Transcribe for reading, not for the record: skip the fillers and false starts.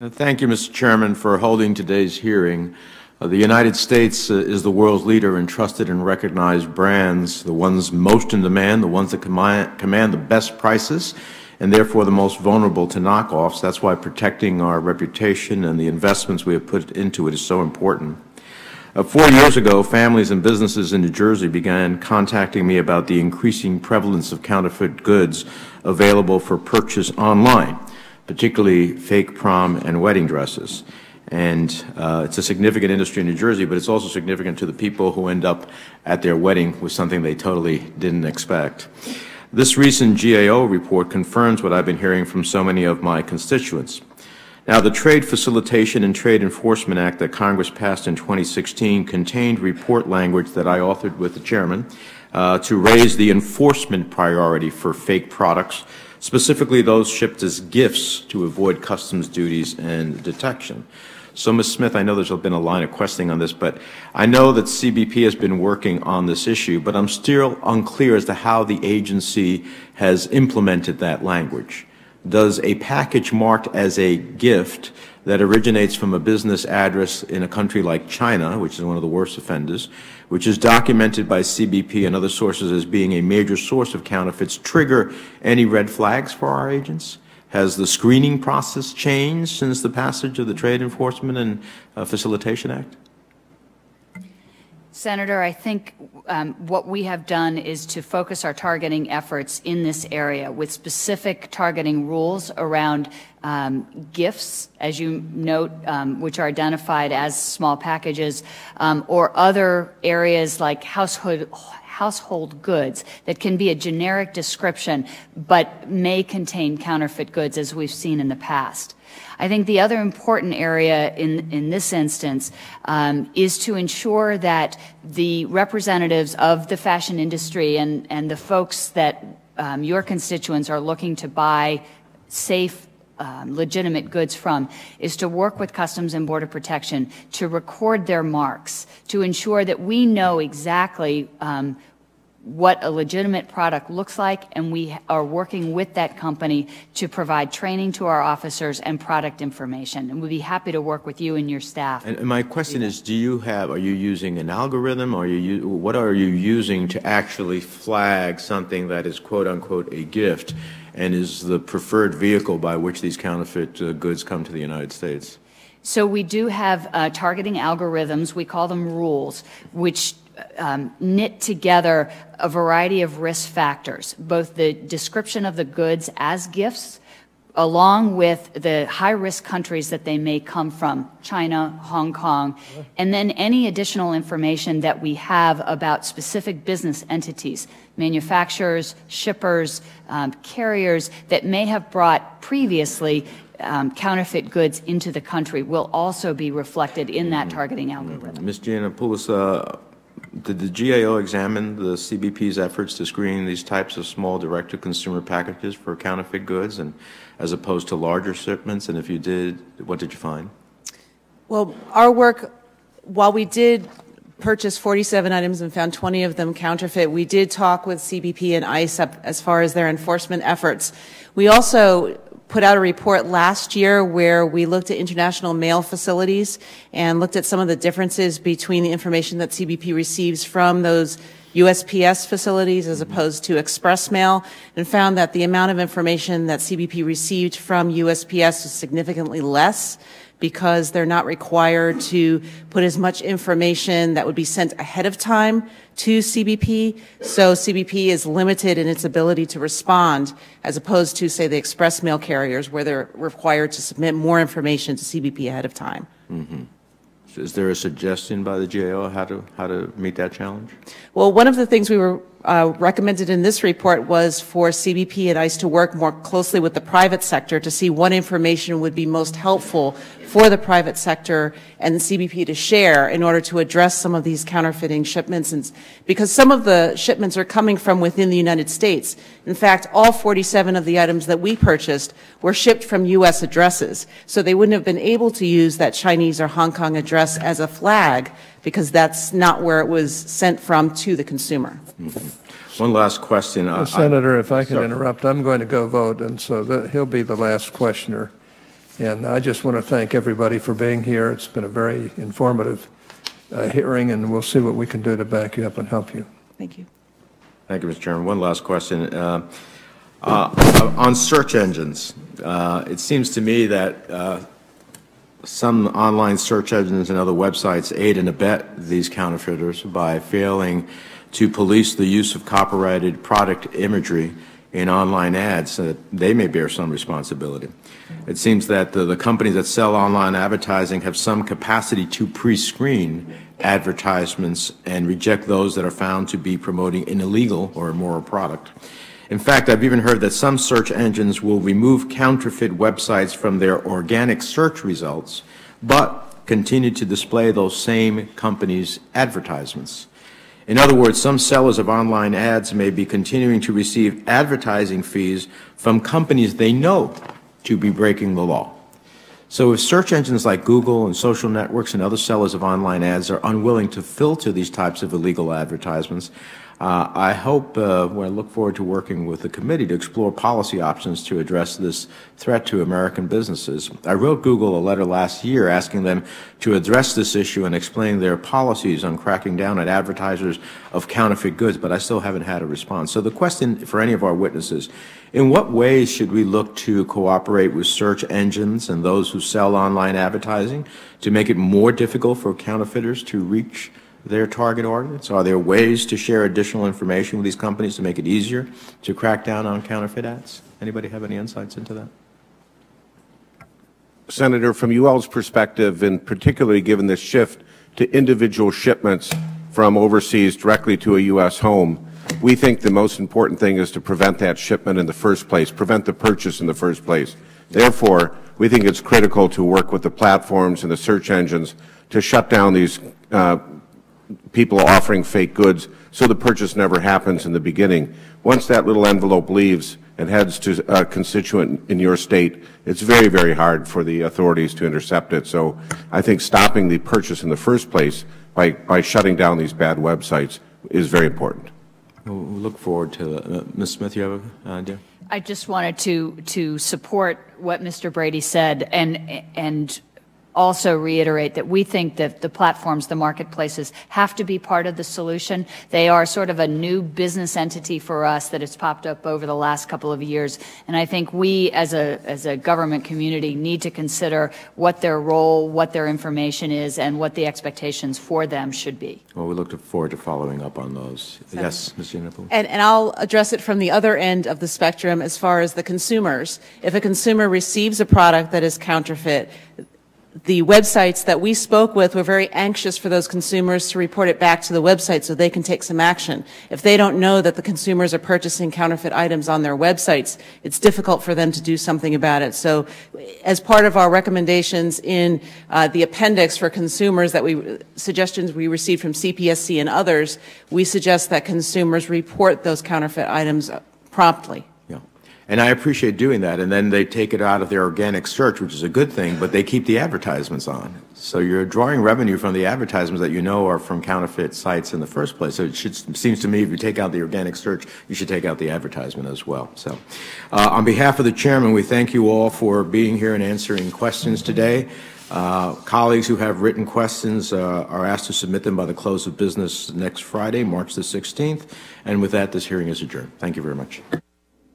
Thank you, Mr. Chairman, for holding today's hearing. The United States is the world's leader in trusted and recognized brands, the ones most in demand, the ones that command the best prices, and therefore the most vulnerable to knockoffs. That's why protecting our reputation and the investments we have put into it is so important. 4 years ago, families and businesses in New Jersey began contacting me about the increasing prevalence of counterfeit goods available for purchase online, particularly fake prom and wedding dresses. And it's a significant industry in New Jersey, but it's also significant to the people who end up at their wedding with something they totally didn't expect. This recent GAO report confirms what I've been hearing from so many of my constituents. Now, the Trade Facilitation and Trade Enforcement Act that Congress passed in 2016 contained report language that I authored with the Chairman to raise the enforcement priority for fake products, specifically those shipped as gifts to avoid customs duties and detection. So, Ms. Smith, I know there's been a line of questioning on this, but I know that CBP has been working on this issue, but I'm still unclear as to how the agency has implemented that language. Does a package marked as a gift that originates from a business address in a country like China, which is one of the worst offenders, which is documented by CBP and other sources as being a major source of counterfeits, trigger any red flags for our agents? Has the screening process changed since the passage of the Trade Enforcement and Facilitation Act? Senator, I think what we have done is to focus our targeting efforts in this area with specific targeting rules around gifts, as you note, which are identified as small packages, or other areas like household goods that can be a generic description but may contain counterfeit goods, as we've seen in the past. I think the other important area in this instance is to ensure that the representatives of the fashion industry and the folks that your constituents are looking to buy safe, legitimate goods from is to work with Customs and Border Protection to record their marks, to ensure that we know exactly what a legitimate product looks like, and we are working with that company to provide training to our officers and product information. And we'd be happy to work with you and your staff. And my question is, are you using an algorithm? What are you using to actually flag something that is quote unquote a gift and is the preferred vehicle by which these counterfeit goods come to the United States? So we do have targeting algorithms, we call them rules, which knit together a variety of risk factors, both the description of the goods as gifts, along with the high-risk countries that they may come from, China, Hong Kong, and then any additional information that we have about specific business entities, manufacturers, shippers, carriers that may have brought previously counterfeit goods into the country will also be reflected in that targeting algorithm. Ms. Giannopoulos, did the GAO examine the CBP's efforts to screen these types of small direct-to-consumer packages for counterfeit goods, and as opposed to larger shipments? And if you did, what did you find? Well, our work, while we did purchase 47 items and found 20 of them counterfeit, we did talk with CBP and ICE as far as their enforcement efforts. We also put out a report last year where we looked at international mail facilities and looked at some of the differences between the information that CBP receives from those USPS facilities as opposed to express mail, and found that the amount of information that CBP received from USPS was significantly less because they're not required to put as much information that would be sent ahead of time to CBP. So CBP is limited in its ability to respond as opposed to, say, the express mail carriers where they're required to submit more information to CBP ahead of time. Mm-hmm. So is there a suggestion by the GAO how to meet that challenge? Well, one of the things we were recommended in this report was for CBP and ICE to work more closely with the private sector to see what information would be most helpful for the private sector and CBP to share in order to address some of these counterfeiting shipments, and because some of the shipments are coming from within the United States. In fact, all 47 of the items that we purchased were shipped from U.S. addresses, so they wouldn't have been able to use that Chinese or Hong Kong address as a flag because that's not where it was sent from to the consumer. Mm-hmm. One last question. Senator, if I can interrupt, I'm going to go vote, and so he'll be the last questioner. And I just want to thank everybody for being here. It's been a very informative hearing, and we'll see what we can do to back you up and help you. Thank you. Thank you, Mr. Chairman. One last question. On search engines, it seems to me that some online search engines and other websites aid and abet these counterfeiters by failing to police the use of copyrighted product imagery in online ads. They may bear some responsibility. It seems that the companies that sell online advertising have some capacity to pre-screen advertisements and reject those that are found to be promoting an illegal or immoral product. In fact, I've even heard that some search engines will remove counterfeit websites from their organic search results, but continue to display those same companies' advertisements. In other words, some sellers of online ads may be continuing to receive advertising fees from companies they know to be breaking the law. So if search engines like Google and social networks and other sellers of online ads are unwilling to filter these types of illegal advertisements, I hope, I look forward to working with the committee to explore policy options to address this threat to American businesses. I wrote Google a letter last year asking them to address this issue and explain their policies on cracking down at advertisers of counterfeit goods, but I still haven't had a response. So the question for any of our witnesses, in what ways should we look to cooperate with search engines and those who sell online advertising to make it more difficult for counterfeiters to reach their target audience? Are there ways to share additional information with these companies to make it easier to crack down on counterfeit ads? Anybody have any insights into that? Senator, from UL's perspective, and particularly given this shift to individual shipments from overseas directly to a U.S. home, we think the most important thing is to prevent that shipment in the first place, prevent the purchase in the first place. Therefore, we think it's critical to work with the platforms and the search engines to shut down these people offering fake goods so the purchase never happens in the beginning. Once that little envelope leaves and heads to a constituent in your state, it's very, very hard for the authorities to intercept it. So I think stopping the purchase in the first place by shutting down these bad websites is very important. We'll look forward to Ms. Smith, you have an idea? I just wanted to support what Mr. Brady said and also reiterate that we think that the platforms, the marketplaces, have to be part of the solution. They are sort of a new business entity for us that has popped up over the last couple of years. And I think we, as a government community, need to consider what their role, what their information is, and what the expectations for them should be. Well, we look forward to following up on those. Yes, Ms. Giannapoulou. And I'll address it from the other end of the spectrum as far as the consumers. If a consumer receives a product that is counterfeit, the websites that we spoke with were very anxious for those consumers to report it back to the website so they can take some action. If they don't know that the consumers are purchasing counterfeit items on their websites, it's difficult for them to do something about it. So as part of our recommendations in the appendix for consumers suggestions we received from CPSC and others, we suggest that consumers report those counterfeit items promptly. And I appreciate doing that, and then they take it out of their organic search, which is a good thing, but they keep the advertisements on. So you're drawing revenue from the advertisements that you know are from counterfeit sites in the first place. So it seems to me if you take out the organic search, you should take out the advertisement as well. So on behalf of the chairman, we thank you all for being here and answering questions today. Colleagues who have written questions are asked to submit them by the close of business next Friday, March the 16th. And with that, this hearing is adjourned. Thank you very much.